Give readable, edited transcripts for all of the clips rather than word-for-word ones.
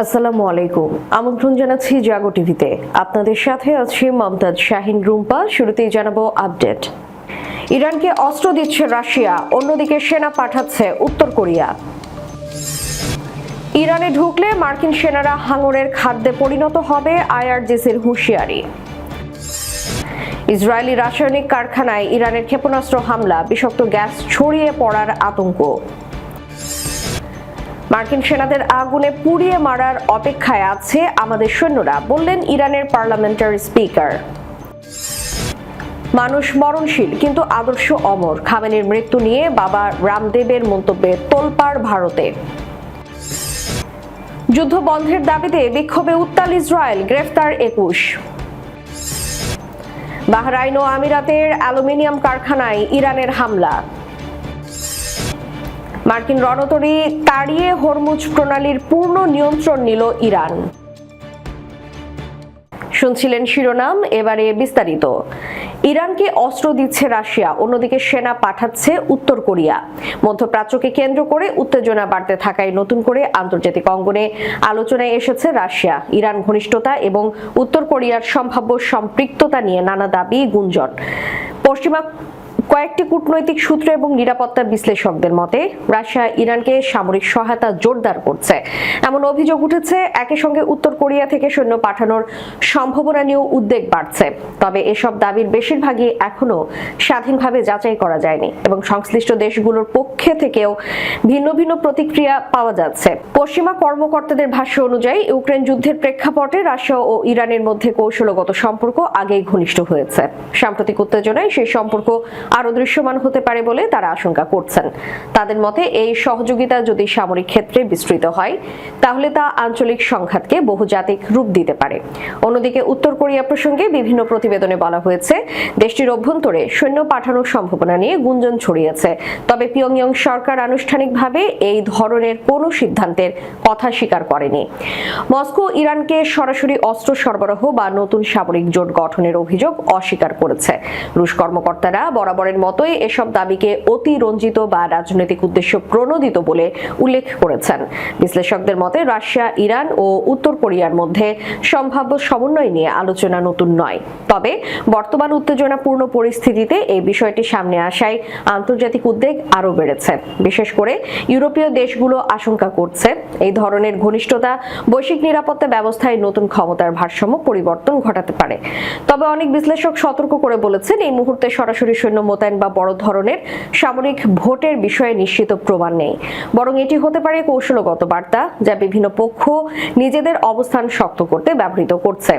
আসসালামু আলাইকুম। আমন্ত্রণ জানাচ্ছি জাগো টিভিতে। আপনাদের সাথে আছি মমতাজ শাহিন রুম্পা। শুরুতেই জানাবো আপডেট। ইরানকে অস্ত্র দিচ্ছে রাশিয়া, অন্যদিকে সেনা পাঠাচ্ছে উত্তর কোরিয়া। ইরানে ঢুকলে মার্কিন সেনারা হাঙরের খাদ্যে পরিণত হবে, আইআরজিসির হুঁশিয়ারি। ইসরায়েলি রাসায়নিক কারখানায় ইরানের ক্ষেপণাস্ত্র হামলা, বিষাক্ত গ্যাস ছড়িয়ে পড়ার আতঙ্ক। মার্কিন সেনাদের আগুনে পুড়িয়ে মারার অপেক্ষায় আছে আমাদের সৈন্যরা, বললেন ইরানের পার্লামেন্টারি স্পিকার। মানুষ মরণশীল কিন্তু আদর্শ অমর, খামেনির মৃত্যু নিয়ে বাবা রামদেবের মন্তব্যে তোলপাড় ভারতে। যুদ্ধ বন্ধের দাবিতে বিক্ষোভে উত্তাল ইসরায়েল, গ্রেফতার 21। বাহরাইন ও আমিরাতের অ্যালুমিনিয়াম কারখানায় ইরানের হামলা। মার্কিন রণতরী তাড়িয়ে হরমুজ প্রণালীর পূর্ণ নিয়ন্ত্রণ নিল ইরান। শুনছিলেন শিরোনাম, এবারে বিস্তারিত। ইরানকে অস্ত্র দিচ্ছে রাশিয়া, অন্যদিকে সেনা পাঠাচ্ছে উত্তর কোরিয়া। মধ্যপ্রাচ্যকে কেন্দ্র করে উত্তেজনা বাড়তে থাকায় নতুন করে আন্তর্জাতিক অঙ্গনে আলোচনায় এসেছে রাশিয়া ইরান ঘনিষ্ঠতা এবং উত্তর কোরিয়ার সম্ভাব্য সম্পৃক্ততা নিয়ে নানা দাবি গুঞ্জন। পশ্চিমা কয়েকটি কূটনৈতিক সূত্র এবং নিরাপত্তা বিশ্লেষকদের মতে রাশিয়া ইরানকে সামরিক সহায়তা জোরদার করছে এমন অভিযোগ উঠেছে। একই সঙ্গে উত্তর কোরিয়া থেকে সৈন্য পাঠানোর সম্ভাবনা নিয়েও উদ্বেগ বাড়ছে। তবে এসব দাবির বেশিরভাগই এখনো স্বাধীনভাবে যাচাই করা যায়নি এবং সংশ্লিষ্ট দেশগুলোর পক্ষে থেকেও ভিন্ন ভিন্ন প্রতিক্রিয়া পাওয়া যাচ্ছে। পশ্চিমা কর্মকর্তাদের ভাষ্য অনুযায়ী ইউক্রেন যুদ্ধের প্রেক্ষাপটে রাশিয়া ও ইরানের মধ্যে কৌশলগত সম্পর্ক আগেই ঘনিষ্ঠ হয়েছে। সাম্প্রতিক উত্তেজনায় সেই সম্পর্ক আরো দৃশ্যমান হতে পারে বলে তারা আশঙ্কা করছেন। তাদের মতে এই সহযোগিতা যদি সামরিক ক্ষেত্রে বিস্তৃত হয় তাহলে তা আঞ্চলিক সংঘাতকে বহুজাতিক রূপ দিতে পারে। অন্যদিকে উত্তর কোরিয়া প্রসঙ্গে বিভিন্ন প্রতিবেদনে বলা হয়েছে দেশটির অভ্যন্তরে সৈন্য পাঠানোর সম্ভাবনা নিয়ে গুঞ্জন ছড়িয়েছে। তবে পিয়ংইয়ং সরকার আনুষ্ঠানিকভাবে এই ধরনের কোনো সিদ্ধান্তের কথা স্বীকার করেনি। মস্কো ইরানকে সরাসরি অস্ত্র সরবরাহ বা নতুন সামরিক জোট গঠনের অভিযোগ অস্বীকার করেছে। রুশ কর্মকর্তারা বরাবরের মতোই এসব দাবিকে অতিরঞ্জিত বা রাজনৈতিক উদ্দেশ্য প্রণোদিত বলে উল্লেখ করেছেন। বিশ্লেষকদের মতে রাশিয়া, ইরান ও উত্তর কোরিয়ার মধ্যে সম্ভাব্য সমন্বয় নিয়ে আলোচনা নতুন নয়। তবে বর্তমান উত্তেজনাপূর্ণ পরিস্থিতিতে এই বিষয়টি সামনে আসায় আন্তর্জাতিক উদ্বেগ আরও বেড়েছে। বিশেষ করে ইউরোপীয় দেশগুলো আশঙ্কা করছে এই ধরনের ঘনিষ্ঠতা বৈশ্বিক নিরাপত্তা ব্যবস্থায় নতুন ক্ষমতার ভারসাম্য পরিবর্তন ঘটাতে পারে। তবে অনেক বিশ্লেষক সতর্ক করে বলেছেন এই মুহূর্তে সরাসরি সৈন্য মোতায়েন বা বড় ধরনের সামরিক ভোটের বিষয়ে নিশ্চিত প্রমাণ নেই, বরং এটি হতে পারে কৌশলগত বার্তা যা বিভিন্ন পক্ষ নিজেদের অবস্থান শক্ত করতে ব্যবহৃত করছে।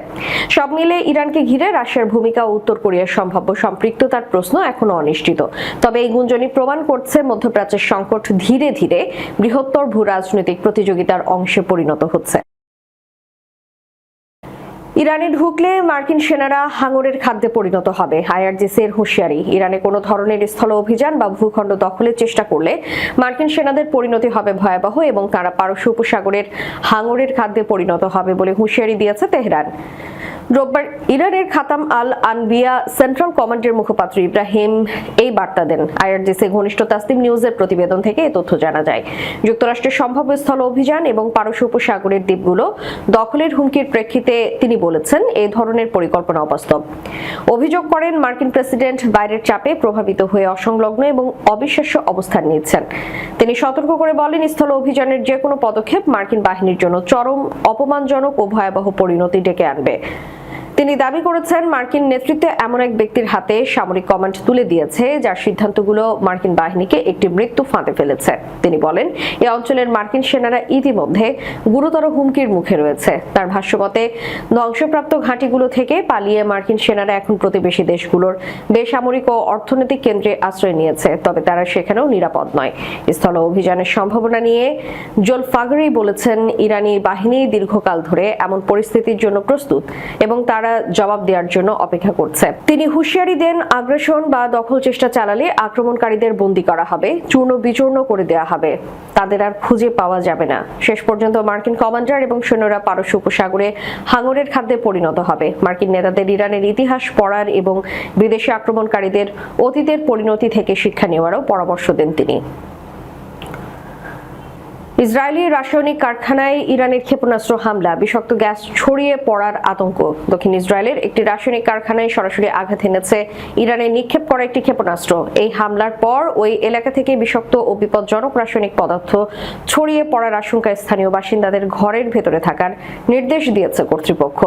সব মিলে ইরানকে ঘিরে রাশিয়ার ভূমিকা ও উত্তর কোরিয়ার সম্ভাব্য সম্পৃক্ততার প্রশ্ন এখনো অনিশ্চিত। তবে এই গুঞ্জনই প্রমাণ করছে মধ্যপ্রাচ্যের সংকট ধীরে ধীরে বৃহত্তর ভূ রাজনৈতিক প্রতিযোগিতার অংশে পরিণত হচ্ছে। ইরানে ঢুকলে মার্কিন সেনারা হাঙরের খাদ্যে পরিণত হবে, আইআরজিসির হুঁশিয়ারি। ইরানে কোনো ধরনের স্থল অভিযান বা ভূখণ্ড দখলের চেষ্টা করলে মার্কিন সেনাদের পরিণতি হবে ভয়াবহ এবং তারা পারস্য উপসাগরের হাঙরের খাদ্যে পরিণত হবে বলে হুঁশিয়ারি দিয়েছে তেহরান। রোববার ইরানের খাতাম আল আনবিয়া সেন্ট্রাল কমান্ডের মুখপাত্র ইব্রাহিম এই বার্তা দেন। আইআরজিসি ঘনিষ্ঠ তাসনিম নিউজের প্রতিবেদন থেকে এই তথ্য জানা যায়। যুক্তরাষ্ট্রের সম্ভাব্য স্থল অভিযান এবং পারস্য উপসাগরের দ্বীপগুলো দখলের হুমকির প্রেক্ষিতে তিনি বলেছেন এই ধরনের পরিকল্পনা অবাস্তব। অভিযোগ করেন মার্কিন প্রেসিডেন্ট বাইরের চাপে প্রভাবিত হয়ে অসংলগ্ন এবং অবিশ্বাস্য অবস্থান নিচ্ছেন। তিনি সতর্ক করে বলেন স্থল অভিযানের যে কোনো পদক্ষেপ মার্কিন বাহিনীর জন্য চরম অপমানজনক ও ভয়াবহ পরিণতি ডেকে আনবে। তিনি দাবি করেছেন মার্কিন নেতৃত্বে এমন এক ব্যক্তির হাতে সামরিক কমান্ড তুলে দিয়েছে যার সিদ্ধান্তগুলো মার্কিন বাহিনীকে একটি মৃত্যু ফাঁদে ফেলেছে। তিনি বলেন এই অঞ্চলের মার্কিন সেনারা ইতিমধ্যে গুরুতর হুমকির মুখে রয়েছে। তার ভাষ্যমতে ধ্বংসপ্রাপ্ত ঘাঁটিগুলো থেকে পালিয়ে মার্কিন সেনারা এখন প্রতিবেশী দেশগুলোর বেসামরিক ও অর্থনৈতিক কেন্দ্রে আশ্রয় নিয়েছে, তবে তারা সেখানেও নিরাপদ নয়। স্থল অভিযানের সম্ভাবনা নিয়ে জোলফাগরি বলেছেন ইরানি বাহিনী দীর্ঘকাল ধরে এমন পরিস্থিতির জন্য প্রস্তুত এবং তারা জবাব দেওয়ার জন্য অপেক্ষা করছে। তিনি হুঁশিয়ারি দেন আগ্রাসন বা দখল চেষ্টা চালালে আক্রমণকারীদের বন্দী করা হবে, চূর্ণ বিচূর্ণ করে দেওয়া হবে, তাদের আর খুঁজে পাওয়া যাবে না। শেষ পর্যন্ত মার্কিন কমান্ডার এবং সৈন্যরা পারস্য উপসাগরে হাঙরের খাদ্যে পরিণত হবে। মার্কিন নেতাদের ইরানের ইতিহাস পড়ার এবং বিদেশি আক্রমণকারীদের অতীতের পরিণতি থেকে শিক্ষা নেওয়ারও পরামর্শ দেন তিনি। ইসরায়েলি রাসায়নিক কারখানায় ইরানের ক্ষেপণাস্ত্র হামলা, বিষাক্ত গ্যাস ছড়িয়ে পড়ার আতঙ্ক। দক্ষিণ ইসরায়েলের একটি রাসায়নিক কারখানায় সরাসরি আঘাত এনেছে ইরানের নিক্ষেপ করা একটি ক্ষেপণাস্ত্র। এই হামলার পর ওই এলাকা থেকে বিষাক্ত ও বিপজ্জনক রাসায়নিক পদার্থ ছড়িয়ে পড়ার আশঙ্কায় স্থানীয় বাসিন্দাদের ঘরের ভেতরে থাকার নির্দেশ দিয়েছে কর্তৃপক্ষ।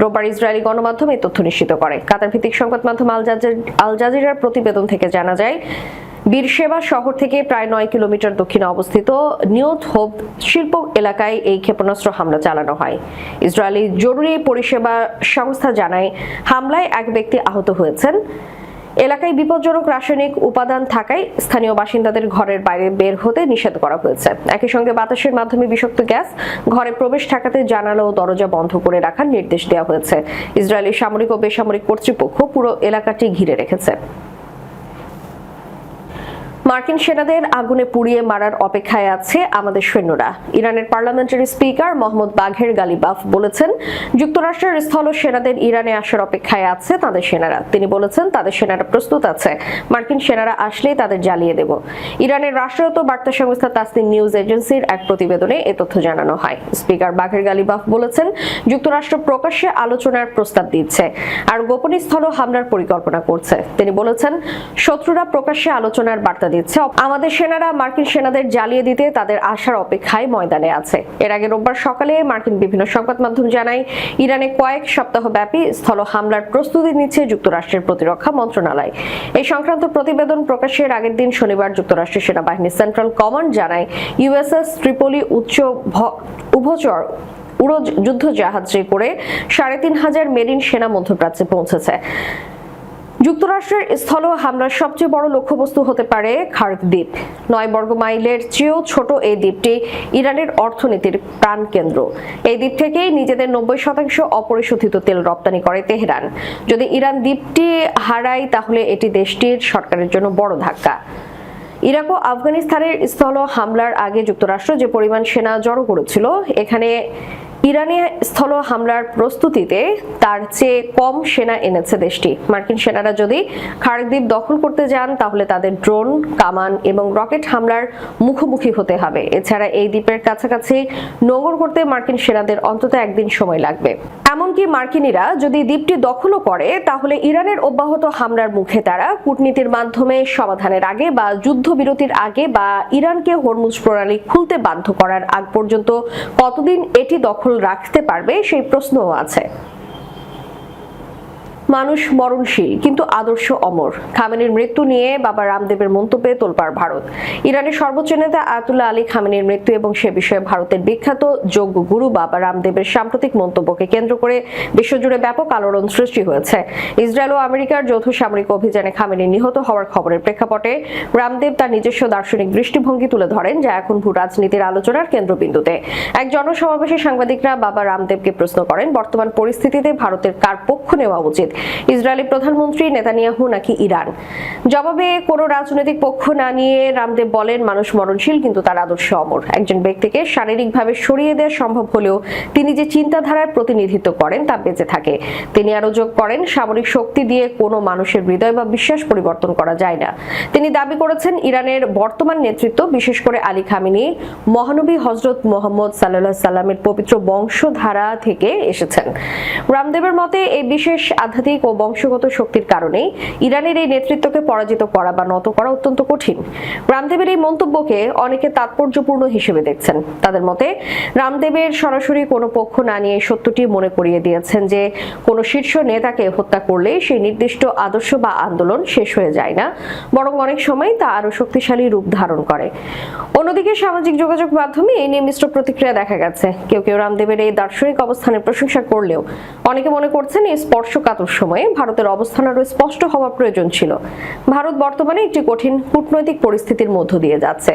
রোববার ইসরায়েলি গণমাধ্যম এই তথ্য নিশ্চিত করে। কাতার ভিত্তিক সংবাদ মাধ্যম আল জাজিরার প্রতিবেদন থেকে জানা যায়, বীরশেবা শহর থেকে প্রায় 9 কিলোমিটার দক্ষিণে অবস্থিত নিউথ হোপ শিল্প এলাকায় এই ক্ষেপণাস্ত্র হামলা চালানো হয়। ইসরায়েলি জরুরি পরিষেবা সংস্থা জানায়, হামলায় এক ব্যক্তি আহত হয়েছেন। এলাকায় বিপজ্জনক রাসায়নিক উপাদান থাকায় স্থানীয় বাসিন্দাদের ঘরের বাইরে বের হতে নিষেধ করা হয়েছে। একই সঙ্গে বাতাসের মাধ্যমে বিষাক্ত গ্যাস ঘরে প্রবেশ ঠেকাতে জানালা ও দরজা বন্ধ করে রাখার নির্দেশ দেওয়া হয়েছে। ইসরায়েলি সামরিক ও বেসামরিক কর্তৃপক্ষ পুরো এলাকাটি ঘিরে রেখেছে। মার্কিন সেনাদের আগুনে পুড়িয়ে মারার অপেক্ষায় আছে আমাদের সৈন্যরা। ইরানের পার্লামেন্টারি স্পিকার মোহাম্মদ বাঘের গালিবাফ বলেছেন, যুক্তরাষ্ট্রের স্থল সেনাদের ইরানে আসার অপেক্ষায় আছে তাদের সেনারা। তিনি বলেছেন, তাদের সেনারা প্রস্তুত আছে, মার্কিন সেনারা আসলেই তাদের জ্বালিয়ে দেব। ইরানের রাষ্ট্রায়ত্ত বার্তা সংস্থা তাসনিম নিউজ এজেন্সির এক প্রতিবেদনে এ তথ্য জানানো হয়। স্পিকার বাঘের গালিবাফ বলেছেন, যুক্তরাষ্ট্র প্রকাশ্যে আলোচনার প্রস্তাব দিচ্ছে আর গোপনীয় স্থল হামলার পরিকল্পনা করছে। তিনি বলেছেন, শত্রুরা প্রকাশ্যে আলোচনার বার্তা দিচ্ছে, আমাদের সেনারা মার্কিন সেনাদের জ্বালিয়ে দিতে তাদের আসার অপেক্ষায় ময়দানে আছে। এর আগে রোববার সকালে মার্কিন বিভিন্ন সংবাদ মাধ্যম জানায়, ইরানে কয়েক সপ্তাহ ব্যাপী স্থল হামলার প্রস্তুতি নিচ্ছে যুক্তরাষ্ট্রের প্রতিরক্ষা মন্ত্রণালয়। এই সংক্রান্ত প্রতিবেদন প্রকাশের আগের দিন শনিবার যুক্তরাষ্ট্রের সেনাবাহিনীর সেন্ট্রাল কমান্ড জানায়, ইউএসএস ট্রিপলি উভচর উড়ো যুদ্ধ জাহাজে করে ৩৫০০ মেরিন সেনা মধ্যপ্রাচ্যে পৌঁছেছে। যুক্তরাষ্ট্রের স্থল হামলার সবচেয়ে বড় লক্ষ্যবস্তু হতে পারে খার্ক দ্বীপ। 9 বর্গ মাইলের চেয়েও ছোট এই দ্বীপটি ইরানের অর্থনীতির প্রাণকেন্দ্র। এই দ্বীপ থেকেই নিজেদের 90% অপরিশোধিত তেল রপ্তানি করে তেহরান। যদি ইরান দ্বীপটি হারায়, তাহলে এটি দেশটির সরকারের জন্য বড় ধাক্কা। ইরাক ও আফগানিস্তানের স্থল হামলার আগে যুক্তরাষ্ট্র যে পরিমাণ সেনা জড়ো করেছিল, এখানে ইরানি স্থল হামলার প্রস্তুতিতে তার চেয়ে কম সেনা এনেছে দেশটি। মার্কিন সেনারা যদি খার্ক দ্বীপ দখল করতে যান, তাহলে তাদের ড্রোন, কামান এবং রকেট হামলার মুখোমুখি হতে হবে। এছাড়া এই দ্বীপের কাছাকাছি নোঙর করতে মার্কিন সেনাদের অন্তত একদিন সময় লাগবে। এমনকি মার্কিনিরা যদি দ্বীপটি দখলও করে, তাহলে ইরানের অব্যাহত হামলার মুখে তারা কূটনীতির মাধ্যমে সমাধানের আগে বা যুদ্ধবিরতির আগে বা ইরানকে হরমুজ প্রণালী খুলতে বাধ্য করার আগ পর্যন্ত কতদিন এটি দখল রাখতে পারবে, সেই প্রশ্নও আছে। মানুষ মরণশীল কিন্তু আদর্শ অমর। খামেনির মৃত্যু নিয়ে বাবা রামদেবের মন্তব্যে তোলপাড় ভারত। ইরানের সর্বোচ্চ নেতা আয়াতুল্লাহ আলী খামেনির মৃত্যু এবং সে বিষয়ে ভারতের বিখ্যাত যোগ্য গুরু বাবা রামদেবের সাম্প্রতিক মন্তব্যকে কেন্দ্র করে বিশ্বজুড়ে ব্যাপক আলোড়ন সৃষ্টি হয়েছে। ইসরায়েল ও আমেরিকার যৌথ সামরিক অভিযানে খামেনি নিহত হওয়ার খবরের প্রেক্ষাপটে রামদেব তার নিজস্ব দার্শনিক দৃষ্টিভঙ্গি তুলে ধরেন, যা এখন ভূ রাজনীতির আলোচনার কেন্দ্রবিন্দুতে। এক জনসমাবেশে সাংবাদিকরা বাবা রামদেবকে প্রশ্ন করেন, বর্তমান পরিস্থিতিতে ভারতের কার পক্ষ নেওয়া উচিত, ইসরায়েলি প্রধানমন্ত্রী নেতানিয়াহু নাকি ইরান? জবাবে কোনো রাজনৈতিক পক্ষ না নিয়ে রামদেব বলেন, মানুষ মরণশীল কিন্তু তার আদর্শ অমর। একজন ব্যক্তিকে শারীরিকভাবে সরিয়ে দেওয়া সম্ভব হলেও তিনি যে চিন্তাধারার প্রতিনিধিত্ব করেন তা বেঁচে থাকে। তিনি আরো যোগ করেন, সামরিক শক্তি দিয়ে কোনো মানুষের হৃদয় বা বিশ্বাস পরিবর্তন করা যায় না। তিনি দাবি করেছেন, ইরানের বর্তমান নেতৃত্ব, বিশেষ করে আলী খামেনি, মহানবী হযরত মুহাম্মদ সাল্লাল্লাহু আলাইহি সাল্লামের পবিত্র বংশধারা থেকে এসেছেন। রামদেবের মতে এই বিশেষ আধ্যাত্মিক ও বংশগত শক্তির কারণে ইরানের এই নেতৃত্বকে পরাজিত করা বা নত করা অত্যন্ত কঠিন। রামদেবের এই মন্তব্যকে অনেকে তাৎপর্যপূর্ণ হিসেবে দেখছেন। তাদের মতে, রামদেবের সরাসরি কোনো পক্ষ না নিয়ে সত্যটি মনে করিয়ে দিয়েছেন যে কোনো শীর্ষ নেতাকে হত্যা করলে সেই নির্দিষ্ট আদর্শ বা আন্দোলন শেষ হয়ে যায় না, বরং অনেক সময় তা আরো শক্তিশালী রূপ ধারণ করে। অন্যদিকে সামাজিক যোগাযোগ মাধ্যমে এই নিয়ে মিশ্র প্রতিক্রিয়া দেখা গেছে। কেউ কেউ রামদেবের এই দার্শনিক অবস্থানের প্রশংসা করলেও অনেকে মনে করছেন, এই স্পর্শকাতর সময়ে ভারতের অবস্থান আরো স্পষ্ট হওয়া প্রয়োজন ছিল। ভারত বর্তমানে একটি কঠিন কূটনৈতিক পরিস্থিতির মধ্য দিয়ে যাচ্ছে।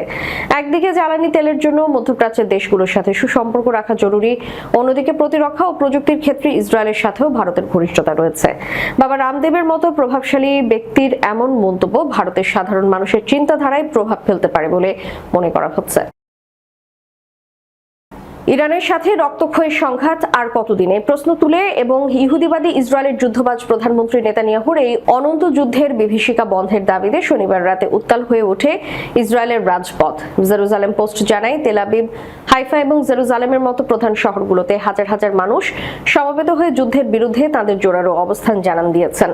একদিকে জ্বালানি তেলের জন্য মধ্যপ্রাচ্যের দেশগুলোর সাথে সুসম্পর্ক রাখা জরুরি, অন্যদিকে প্রতিরক্ষা ও প্রযুক্তির ক্ষেত্রে ইসরায়েলের সাথেও ভারতের ঘনিষ্ঠতা রয়েছে। বাবা রামদেবের মতো প্রভাবশালী ব্যক্তির এমন মন্তব্য ভারতের সাধারণ মানুষের চিন্তাধারায় প্রভাব ফেলতে পারে বলে মনে করা হচ্ছে। ইরানের সাথে রক্তক্ষয়ী সংঘাত আর কতদিনে প্রশ্ন তুলে এবং ইহুদিবাদী ইসরায়েলের যুদ্ধবাজ প্রধানমন্ত্রী নেতানিয়াহুর এই অনন্ত যুদ্ধের বিভীষিকা বন্ধের দাবিতে শনিবার রাতে উত্তাল হয়ে ওঠে ইসরায়েলের রাজপথ। জেরুজালেম পোস্ট জানায়, তেল আবিব, হাইফা এবং জেরুজালেমের মতো প্রধান শহরগুলোতে হাজার হাজার মানুষ সমবেত হয়ে যুদ্ধের বিরুদ্ধে তাদের জোরালো অবস্থান জানান দিয়েছেন।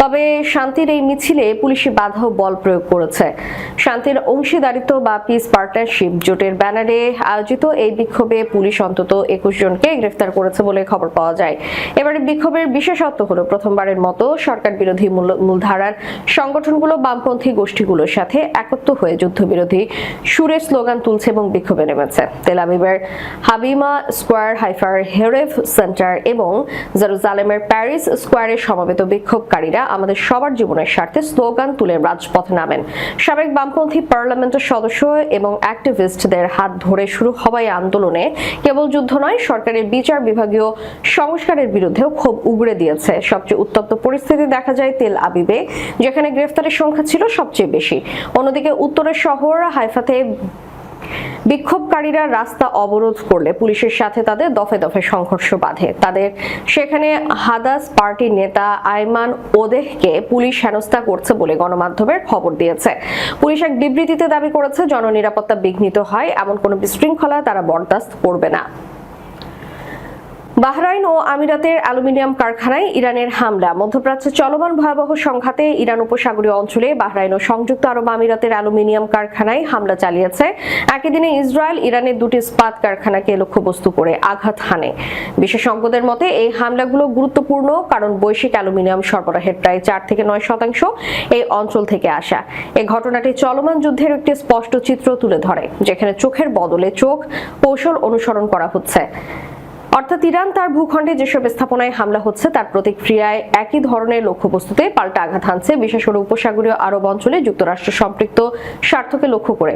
তবে শান্তির এই মিছিলে পুলিশি বাধা ও বল প্রয়োগ করেছে। শান্তির অংশীদারিত্ব বা পিস পার্টনারশিপ জোটের ব্যানারে আয়োজিত এই বিক্ষোভে পুলিশ অন্তত 21 জনকে গ্রেফতার করেছে বলে খবর পাওয়া যায়। এবারে বিক্ষোভের বিশেষত্ব হলো প্রথমবারের মতো সরকার বিরোধী মূলধারার সংগঠনগুলো বামপন্থী গোষ্ঠীগুলোর সাথে একত্র হয়ে যুদ্ধবিরোধী সুরে স্লোগান তুলছে এবং বিক্ষোভে নেমেছে। তেল আবিবের হাবিমা স্কোয়ার, হাইফার হেরেভ সেন্টার এবং জেরুজালেমের প্যারিস স্কোয়ারে সমবেত বিক্ষোভকারীরা আমাদের সবার জীবনের স্বার্থে স্লোগান তুলে রাজপথে নামেন। সাবেক বামপন্থী পার্লামেন্টের সদস্য এবং অ্যাক্টিভিস্টদের হাত ধরে শুরু হওয়া এই আন্দোলনে কেবল যুদ্ধ নয়, সরকারের বিচার বিভাগীয় সংস্কারের বিরুদ্ধেও ক্ষোভ উগড়ে দিয়েছে। সবচেয়ে উত্তপ্ত পরিস্থিতি দেখা যায় তেল আবিবে, যেখানে গ্রেফতারের সংখ্যা ছিল সবচেয়ে বেশি। অন্যদিকে উত্তরের শহর হাইফাতে বিক্ষোভকারীরা রাস্তা অবরোধ করলে পুলিশের সাথে তাদের দফে দফে সংঘর্ষ বাধে। তাদের সেখানে হাদাস পার্টির নেতা আইমান ওদেহকে পুলিশ হেনস্থা করছে বলে গণমাধ্যমের খবর দিয়েছে। পুলিশ এক বিবৃতিতে দাবি করেছে, জননিরাপত্তা বিঘ্নিত হয় এমন কোনো বিশৃঙ্খলা তারা বরদাস্ত করবে না। বাহরাইন ও আমিরাতের অ্যালুমিনিয়াম কারখানায় ইরানের হামলা। মধ্যপ্রাচ্যে চলমান ভয়াবহ সংঘাতে ইরান উপসাগরীয় অঞ্চলে বাহরাইন ও সংযুক্ত আরব আমিরাতের অ্যালুমিনিয়াম কারখানায় হামলা চালিয়েছে। একই দিনে ইসরায়েল ইরানের দুটি ইস্পাত কারখানাকে লক্ষ্যবস্তু করে আঘাত হানে। বিশেষজ্ঞদের মতে এই হামলাগুলো গুরুত্বপূর্ণ, কারণ বৈশ্বিক অ্যালুমিনিয়াম সরবরাহের প্রায় 4 থেকে 9% এই অঞ্চল থেকে আসা। এই ঘটনাটি চলমান যুদ্ধের একটি স্পষ্ট চিত্র তুলে ধরে, যেখানে চোখের বদলে চোখ কৌশল অনুসরণ করা হচ্ছে। অর্থাৎ ইরান তার ভূখণ্ডে যেসব স্থাপনায় হামলা হচ্ছে তার প্রতিক্রিয়ায় একই ধরনের লক্ষ্যবস্তুতে পাল্টা আঘাত হানছে, বিশেষ করে উপসাগরীয় আরব অঞ্চলে যুক্তরাষ্ট্র সম্পৃক্ত স্বার্থকে লক্ষ্য করে।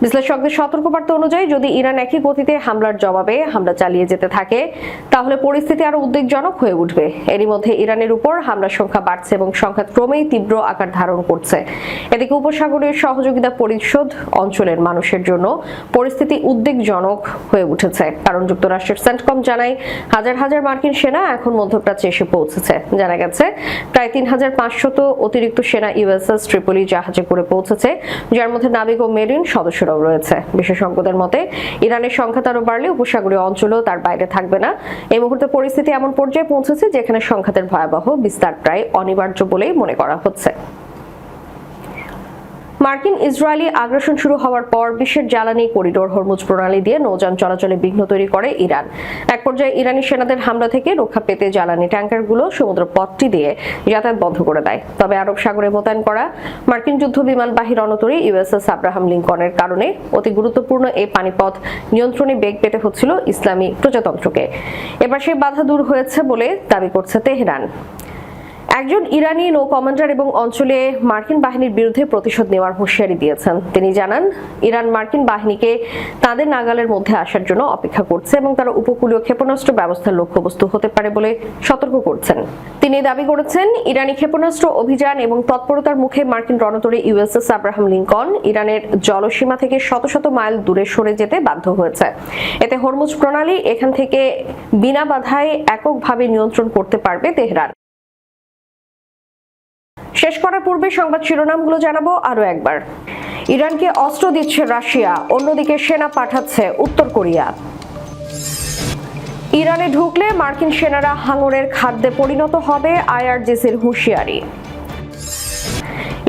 বিশ্লেষকদের সতর্কবার্তা অনুযায়ী যদি ইরান একই গতিতে হামলার জবাবে হামলা চালিয়ে যেতে থাকে তাহলে পরিস্থিতি আরো উদ্বেগজনক হয়ে উঠবে। এরই মধ্যে ইরানের উপর হামলার সংখ্যা বাড়ছে এবং সংঘাত ক্রমেই তীব্র আকার ধারণ করছে। এদিকে উপসাগরীয় সহযোগিতা পরিষদ অঞ্চলের মানুষের জন্য পরিস্থিতি উদ্বেগজনক হয়ে উঠেছে, কারণ যুক্তরাষ্ট্রের সেন্টকম জানায় হাজার হাজার মার্কিন সেনা এখন মধ্যপ্রাচ্যে এসে পৌঁছেছে। জানা গেছে প্রায় 3500 অতিরিক্ত সেনা ইউএসএস ট্রিপলি জাহাজে করে পৌঁছেছে, যার মধ্যে নাবিক ও মেরিন সদস্য রয়েছে। বিশেষজ্ঞদের মতে ইরানের সংখ্যা আরো বাড়লে উপসাগরীয় অঞ্চলও তার বাইরে থাকবে না। এই মুহূর্তে পরিস্থিতি এমন পর্যায়ে পৌঁছেছে যেখানে সংঘাতের ভয়াবহ বিস্তার প্রায় অনিবার্য বলেই মনে করা হচ্ছে। মার্কিন ইসরায়েলি আগ্রাসন শুরু হওয়ার পর বিশ্বের জ্বালানি করিডোর হরমুজ প্রণালী দিয়ে নৌযান চলাচলে বিঘ্ন তৈরি করে ইরান। এক পর্যায়ে ইরানি সেনাদের হামলা থেকে রক্ষা পেতে জ্বালানি ট্যাঙ্কারগুলো সমুদ্র পথটি দিয়ে যাতায়াত বন্ধ করে দেয়। তবে আরব সাগরে মোতায়েন করা মার্কিন যুদ্ধ বিমানবাহী রণতরী ইউএসএস আব্রাহাম লিঙ্কনের কারণে অতি গুরুত্বপূর্ণ এই পানিপথ নিয়ন্ত্রণে বেগ পেতে হচ্ছিল ইসলামী প্রজাতন্ত্রকে। এবার সেই বাধা দূর হয়েছে বলে দাবি করছে তেহরান। একজন ইরানি নৌ কমান্ডার এবং অঞ্চলে মার্কিন বাহিনীর বিরুদ্ধে প্রতিশোধ নেওয়ার হুঁশিয়ারি দিয়েছেন। তিনি জানান, ইরান মার্কিন বাহিনীকে তাদের নাগালের মধ্যে আসার জন্য অপেক্ষা করছে এবং তারা উপকূলীয় ক্ষেপণাস্ত্র ব্যবস্থার লক্ষ্যবস্তু হতে পারে বলে সতর্ক করছেন। তিনি দাবি করেছেন, ইরানি ক্ষেপণাস্ত্র অভিযান এবং তৎপরতার মুখে মার্কিন রণতরী ইউএসএস আব্রাহাম লিঙ্কন ইরানের জলসীমা থেকে শত শত মাইল দূরে সরে যেতে বাধ্য হয়েছে। এতে হরমুজ প্রণালী এখান থেকে বিনা বাধায় এককভাবে নিয়ন্ত্রণ করতে পারবে তেহরান। শেষ করার পূর্বে সংবাদ শিরোনামগুলো জানাবো আরো একবার। ইরানকে অস্ত্র দিচ্ছে রাশিয়া, অন্যদিকে সেনা পাঠাচ্ছে উত্তর কোরিয়া। ইরানে ঢুকলে মার্কিন সেনারা হাঙরের খাদ্যে পরিণত হবে, আইআরজিসির হুঁশিয়ারি।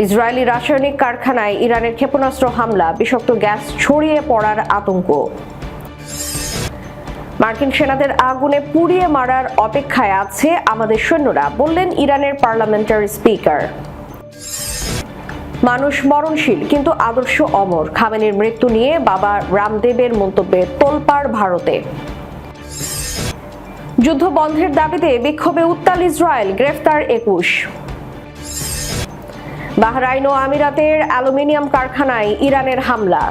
ইসরায়েলি রাসায়নিক কারখানায় ইরানের ক্ষেপণাস্ত্র হামলা, বিষাক্ত গ্যাস ছড়িয়ে পড়ার আতঙ্ক। মার্কিন সেনাদের আগুনে পুড়িয়ে মারার অপেক্ষায় আছে আমাদের সৈন্যরা, বললেন ইরানের পার্লামেন্টারি স্পিকার। মানুষ মরণশীল কিন্তু আদর্শ অমর, খামেনির মৃত্যু নিয়ে বাবা রামদেবের মন্তব্যে তোলপাড় ভারতে। যুদ্ধ বন্ধের দাবিতে বিক্ষোভে উত্তাল ইসরায়েল, গ্রেফতার 21। বাহরাইন ও আমিরাতের অ্যালুমিনিয়াম কারখানায় ইরানের হামলা।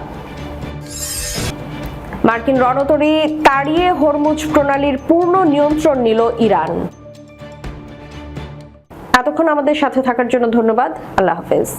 মার্কিন রণতরী তাড়িয়ে হরমুজ প্রণালীর পূর্ণ নিয়ন্ত্রণ নিল ইরান। এতক্ষণ আমাদের সাথে থাকার জন্য ধন্যবাদ। আল্লাহ হাফেজ।